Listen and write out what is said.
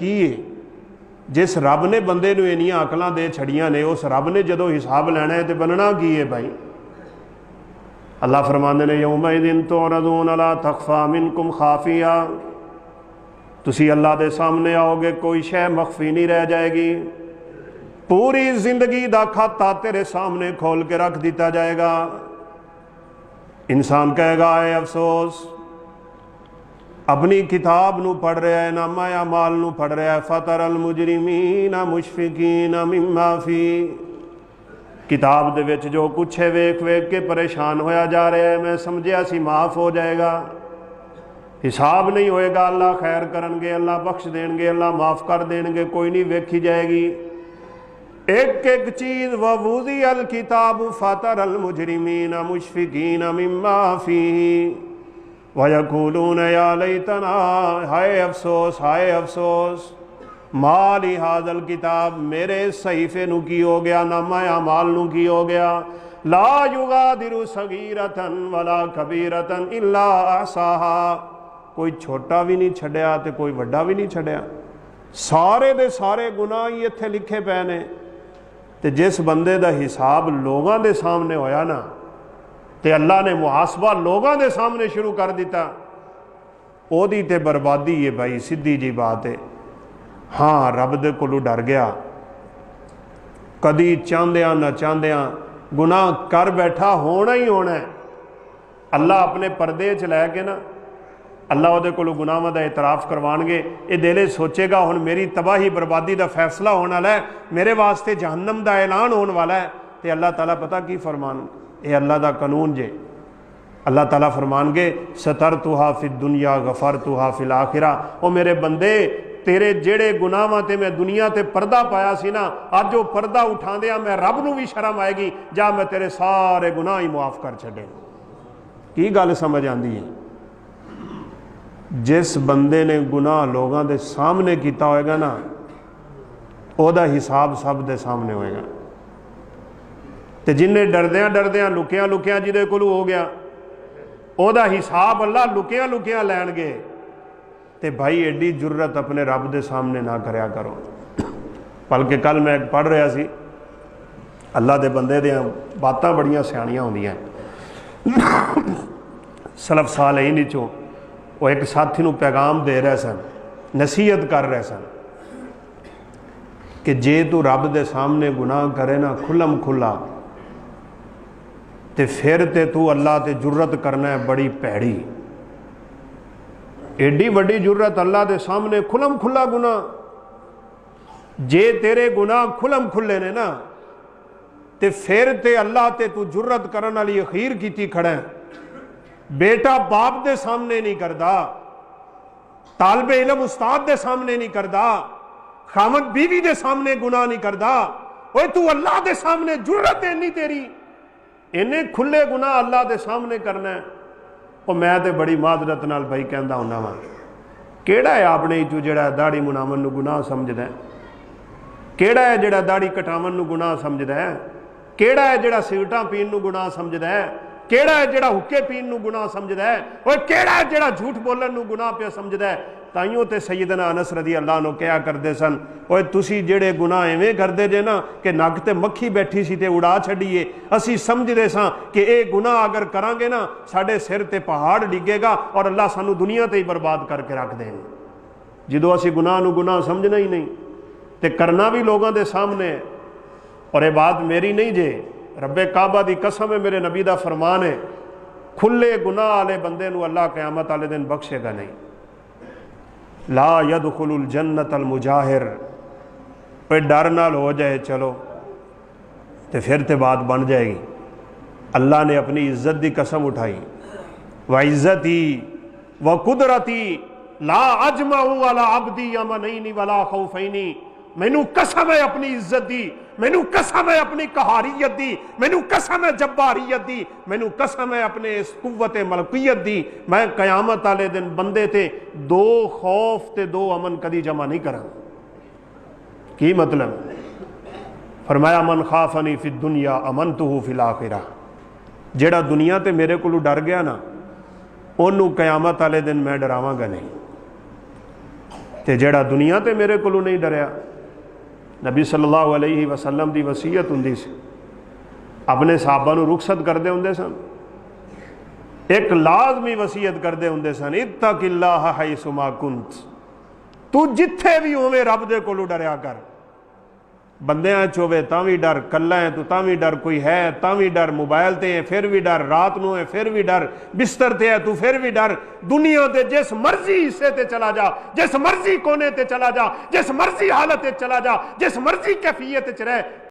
की है। जिस रब ने बंदे नूं इन्नियां अकलां दे छड़ियां ने, उस रब ने जदों हिसाब लैना है तो बनना की है भाई। अल्लाह फरमांदे ने यौमइदिन तुरदून ला तखफा मिनकुम खाफिया, तुसी अल्लाह दे सामने आओगे कोई शय मख्फी नहीं रह जाएगी। पूरी जिंदगी दा खाता तेरे सामने खोल के रख दिता जाएगा। इंसान कहेगा ए अफसोस, अपनी किताब नू पढ़ रहा है, नामा या माल नू पढ़ रहा है, फतरल मुजरिमीन मुशफिकीन मिम्मा फी, किताब दे विच जो कुछ है वेख वेख के परेशान होया जा रहा है। मैं समझिया सी माफ़ हो जाएगा, हिसाब नहीं होएगा, अल्लाह खैर करनगे, अल्लाह बख्श देंगे, अल्लाह माफ़ कर देंगे, कोई नहीं वेखी जाएगी एक एक चीज़। ववुज़ी अल किताब फतरल मुजरिमीन मुशफिकीन मिम्मा फीही वयक़ूलून या लैतना, हाय अफसोस हाय अफसोस, माली हाज़ल किताब, मेरे सहीफ़े नू की हो गया, नामा अमाल नू की हो गया। ला युगादिरु सगीरतन वला कबीरतन इल्ला अहसाहा, कोई छोटा भी नहीं छड्या ते कोई वड्डा भी नहीं छड्या, सारे दे सारे गुनाह ही इत्थे लिखे पे ने। ते जिस बंदे दा हिसाब लोगों के सामने होया ना, ते अल्लाह ने मुहासबा लोगों के सामने शुरू कर दिता, ओदी ते बर्बादी है भाई, सीधी जी बात है। हाँ, रब दे कोलों डर गया, कदी चाहदियां ना चाहदियां गुनाह कर बैठा, होना ही होना है। अल्लाह अपने पर्दे च लैके ना, अल्लाह उहदे कोलों गुनाहां दा इतराफ़ करवाणगे, ये दिले सोचेगा हुण मेरी तबाही बर्बादी का फैसला होने वाला है, मेरे वास्ते जहन्नम का ऐलान होने वाला है। तो अल्लाह ताला पता की फरमान, ये अल्लाह का कानून जे। अल्लाह ताला फरमानगे सतर तुहा फिर दुनिया गफर तुहा फिल आखिरा, ओ मेरे बंदे तेरे जेड़े गुनाहां ते मैं दुनिया ते पर्दा पाया सी ना, अज वो पर्दा उठा दिया, मैं रब नूं भी शर्म आएगी, जा मैं तेरे सारे गुनाह ही मुआफ कर छड्डे। की गल समझ आती है? जिस बंदे ने गुनाह लोगों के सामने किया होएगा ना, ओदा हिसाब सब दे सामने होएगा। तो जिन्हें डरद्या डरद्या लुकिया लुकिया जिदे कोल हो गया, ओदा हिसाब अल्लाह लुकिया लुकिया लैणगे। ते भाई एडी जुर्रत अपने रब दे सामने ना करया करो। बल्कि कल मैं पढ़ रहा सी, अल्लाह दे बंदे दियां बातां बड़ियां सियाणियां होंदियां। सलफ सालेहीन चों वो एक साथी नूं पैगाम दे रहे सन, नसीहत कर रहे सन कि जे तू रब दे सामने गुनाह करे ना खुलम खुला, तो फिर ते तू अल्लाह ते जुर्रत करना है बड़ी भैड़ी। एडी वड्डी जुर्रत अल्लाह दे सामने खुलम खुला गुनाह, जे तेरे गुनाह खुलम खुले ने ना, तो फिर ते अल्लाह ते तू जुर्रत करने वाली अखीर की खड़ा है। बेटा बाप दे सामने नहीं करदा, तालबे इलम उस्ताद दे सामने नहीं करदा, खामद बीवी दे सामने गुनाह नहीं करदा, ओए तू अल्लाह दे सामने जुर्रत है नहीं तेरी, इन्ने खुले गुनाह अल्लाह दे सामने करना है। और मैं तो बड़ी माजरत नाल भाई कहता हुन्ना वा, केड़ा है अपने चू जिहड़ा दाढ़ी मुनावन नूं गुनाह समझदा है? केड़ा है जिहड़ा दाढ़ी कटावन नूं गुनाह समझदा है? केड़ा है जिहड़ा सिगरटां पीण नूं गुनाह समझदा है? केड़ा है जिहड़ा हुक्के पीण नूं गुनाह समझदा है? और केड़ा है जिहड़ा झूठ बोलन नूं गुनाह पे समझदा है? ताइयों ते सैयदना अनस रज़ी अल्लाह अन्हु कहा करते सन, ओए तुसी जेड़े गुनाह इवें करदे जे ना कि नक ते मक्खी बैठी सी ते उड़ा छड्डीए, असी समझदे सां कि ये गुनाह अगर करांगे ना साडे सिर ते पहाड़ डिगेगा और अल्लाह सानू दुनिया ते ही बर्बाद करके रख देंगे। जदों असी गुनाह नूं गुनाह समझना ही नहीं ते करना भी लोगों के सामने है। और ये बात मेरी नहीं जे, रब्बे काबा दी कसम है, मेरे नबी दा फरमान है, खुले गुनाह वाले बंदे नूं अल्लाह क़यामत वाले दिन बख्शेगा नहीं। ला यदखुलुल जन्नतल मुजाहिर, पे डर नाल हो जाए चलो तो फिर तो बात बन जाएगी। अल्लाह ने अपनी इज्जत की कसम उठाई, व इज्जती व कुदरती ला अजमाऊ वाला अब्दी यमनैनी वला खौफैनी, मैनू कसम है अपनी इज्जत दी, मैनू कसम है अपनी कहारियत दी, मैनू कसम है जब्बारियत दी, मैनू कसम है अपने इस कुव्वत मलकियत दी, मैं कयामत वाले दिन बंदे ते दो खौफ ते दो अमन कदी जमा नहीं करा। की मतलब? फरमाया मन खाफनी फिद दुनिया अमनतुहु फिल आखिरा, जेड़ा दुनिया ते मेरे को डर गया ना, ओनू कयामत वाले दिन मैं डरावांगा नहीं। ते जेड़ा दुनिया ते मेरे कोलों नहीं डरिया। नबी सल्लल्लाहु अलैहि वसल्लम की वसीयत हुंदी सी, अपने साहबा नूं रुखसत करते होंदे सन, एक लाजमी वसीयत करते होंदे सन, इत्तकिल्लाह हैसुमा कुंत, तू जिथे भी होवे रब दे कोलों डरिया कर। बंदियां च होवे तां भी डर, कल्ला है तू तां भी डर, कोई है तां भी डर, मोबाइल ते है फिर भी डर, रात नूं है फिर भी डर, बिस्तर ते है तू फिर भी डर। दुनिया दे जिस मर्जी हिस्से ते चला जा, जिस मर्जी कोने ते चला जा, जिस मर्जी हालत ते चला जा, जिस मर्जी कैफियत च रह,